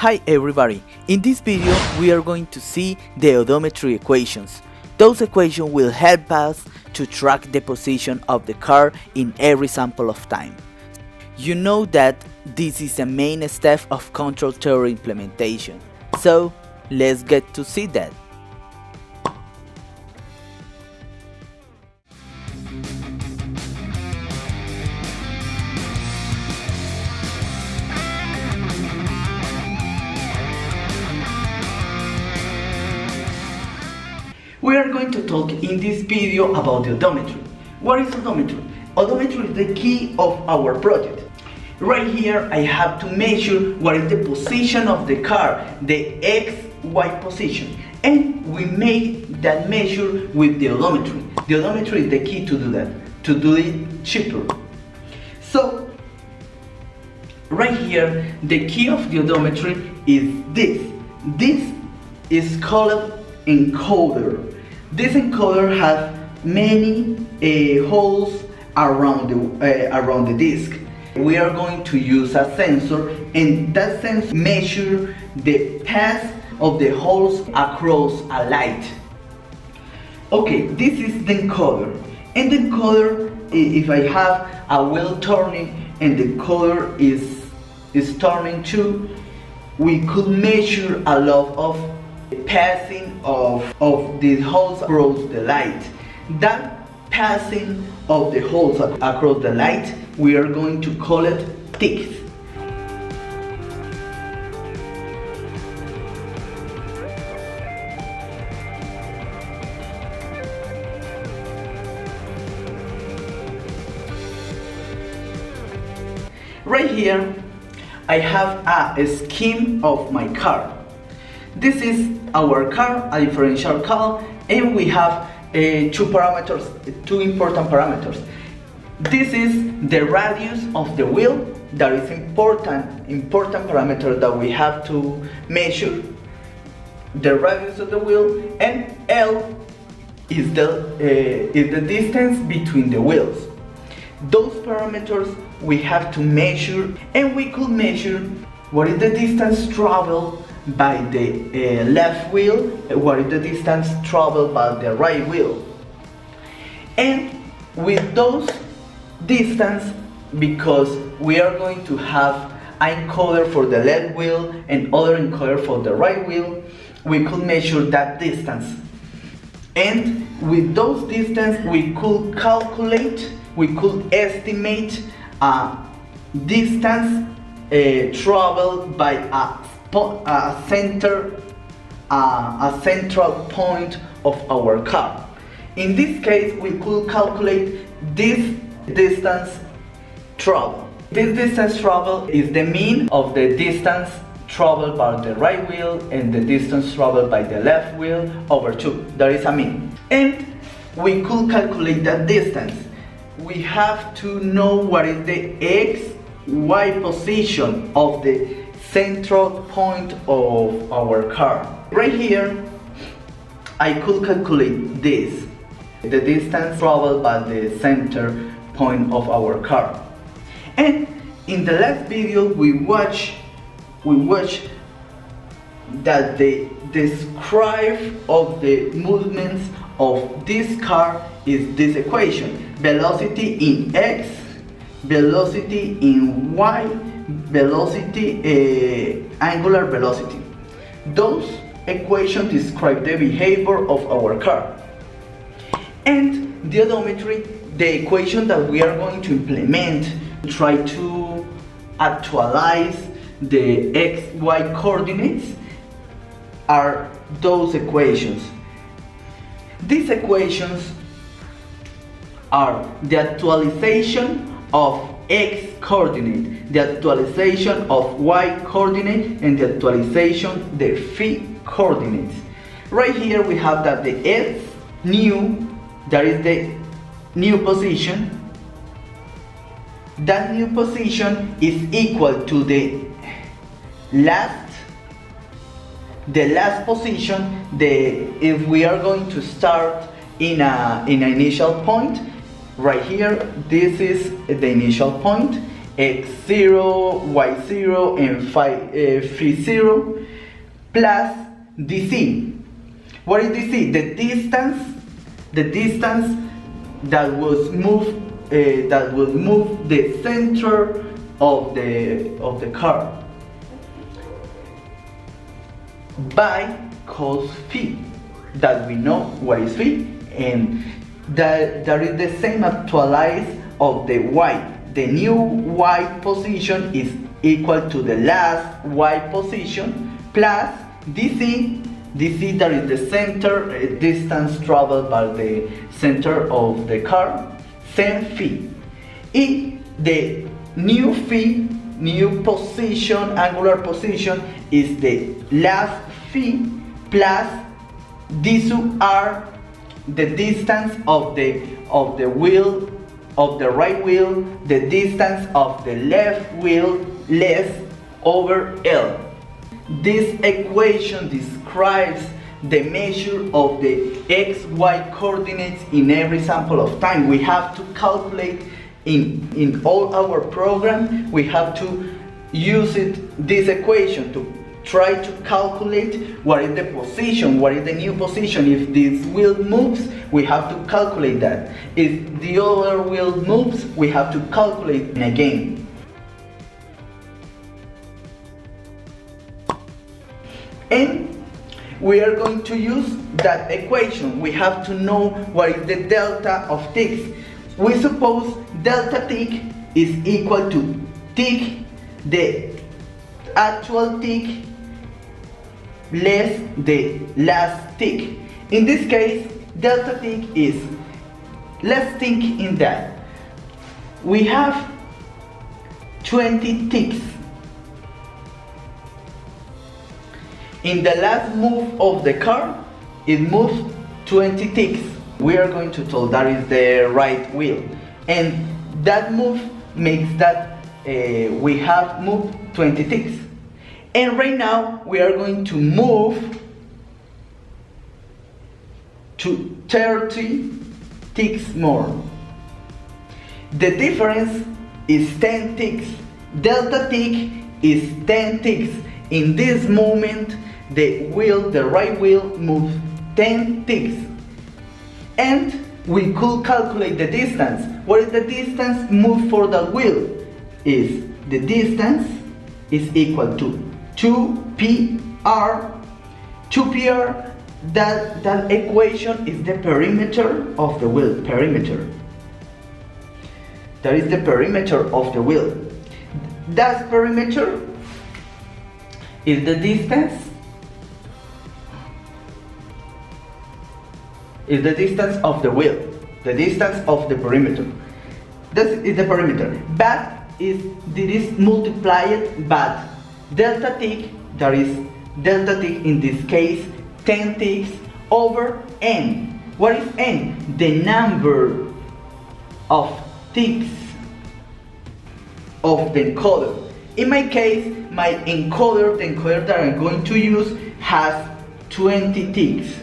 Hi everybody, in this video we are going to see the odometry equations. Those equations will help us to track the position of the car in every sample of time. You know that this is a main step of control theory implementation, so let's get to see that. We are going to talk in this video about the odometry. What is odometry? Odometry is the key of our project. Right here I have to measure what is the position of the car, the XY position, and we make that measure with the odometry. The odometry is the key to do that, to do it cheaper. So right here the key of the odometry is this. This is called encoder. This encoder has many holes around the disc. We are going to use a sensor, and that sensor measures the path of the holes across a light. Okay, this is the encoder. And the encoder, if I have a wheel turning and the encoder is turning too, we could measure a lot of passing of the holes across the light. That passing of the holes across the light, we are going to call it ticks. Right here I have a scheme of my car. This is our car, a differential car, and we have two important parameters. This is the radius of the wheel, that is important parameter that we have to measure. The radius of the wheel, and L is the distance between the wheels. Those parameters we have to measure, and we could measure what is the distance traveled by the left wheel, what is the distance traveled by the right wheel. And with those distance, because we are going to have an encoder for the left wheel and other encoder for the right wheel, we could measure that distance. And with those distance we could calculate, we could estimate a distance traveled by a central point of our car. In this case, we could calculate this distance traveled. This distance traveled is the mean of the distance traveled by the right wheel and the distance traveled by the left wheel over 2. That is a mean. And we could calculate that distance. We have to know what is the XY position of the central point of our car. Right here I could calculate this, the distance traveled by the center point of our car. And in the last video we watched that the describe of the movements of this car is this equation: velocity in X, velocity in Y, velocity, angular velocity. Those equations describe the behavior of our car. And the odometry, the equation that we are going to implement, try to actualize the XY coordinates, are those equations. These equations are the actualization of X coordinate, the actualization of Y coordinate, and the actualization the phi coordinates. Right here we have that the S new, that is the new position. That new position is equal to the last position. If we are going to start in an initial point, right here, this is the initial point, x0, y0, and phi0 plus dc. What is dc? The distance that was moved the center of the car by cos phi, that we know what is phi, and that is the same actualized of the y. The new y position is equal to the last y position plus dc that is the center distance traveled by the center of the car, same phi. If the new phi, new position, angular position, is the last phi plus these are the distance of the wheel, of the right wheel, the distance of the left wheel less over L. This equation describes the measure of the x-y coordinates in every sample of time. We have to calculate in all our program, we have to use this equation to try to calculate what is the position, what is the new position. If this wheel moves, we have to calculate that. If the other wheel moves, we have to calculate again. And we are going to use that equation. We have to know what is the delta of ticks. We suppose delta tick is equal to tick, the actual tick, less the last tick. In this case, delta tick is, let's think in that. We have 20 ticks. In the last move of the car, it moves 20 ticks. We are going to tell that is the right wheel. And that move makes that we have moved 20 ticks. And right now we are going to move to 30 ticks more. The difference is 10 ticks. Delta tick is 10 ticks. In this moment, the wheel, the right wheel, moves 10 ticks. And we could calculate the distance. What is the distance moved for the wheel? Is the distance is equal to 2pr. 2pr, that equation is the perimeter of the wheel. Perimeter. That is the perimeter of the wheel. That perimeter is the distance. Is the distance of the wheel, the distance of the perimeter. This is the perimeter. But this is multiplied by delta tick, that is delta tick in this case 10 ticks over n. What is n? The number of ticks of the encoder. In my case, my encoder, the encoder that I'm going to use, has 20 ticks.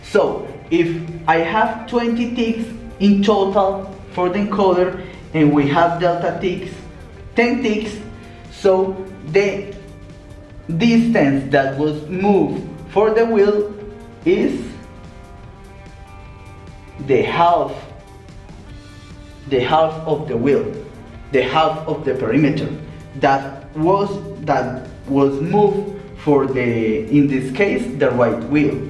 So if I have 20 ticks in total for the encoder and we have delta ticks, 10 ticks, so the distance that was moved for the wheel is the half of the wheel, the half of the perimeter that was moved for the, in this case, the right wheel.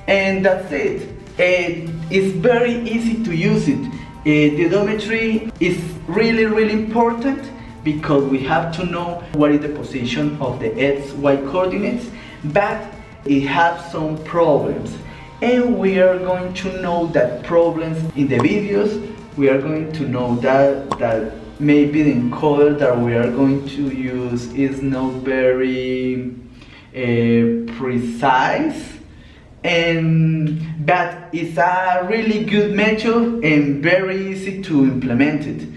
And that's it. It's very easy to use it. The odometry is really important because we have to know what is the position of the x-y coordinates, but it has some problems. And we are going to know that problems in the videos. We are going to know that maybe the encoder that we are going to use is not very precise. But it's a really good method and very easy to implement it.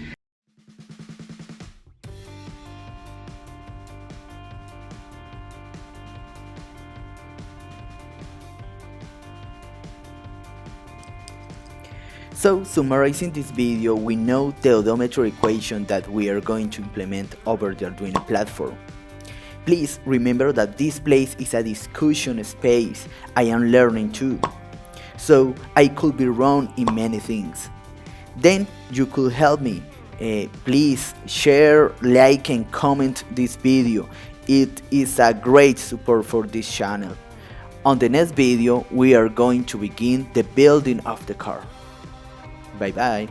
So, summarizing this video, we know the odometry equation that we are going to implement over the Arduino platform. Please remember that this place is a discussion space. I am learning too, so I could be wrong in many things. Then you could help me. Please share, like and comment this video. It is a great support for this channel. On the next video we are going to begin the building of the car. Bye bye.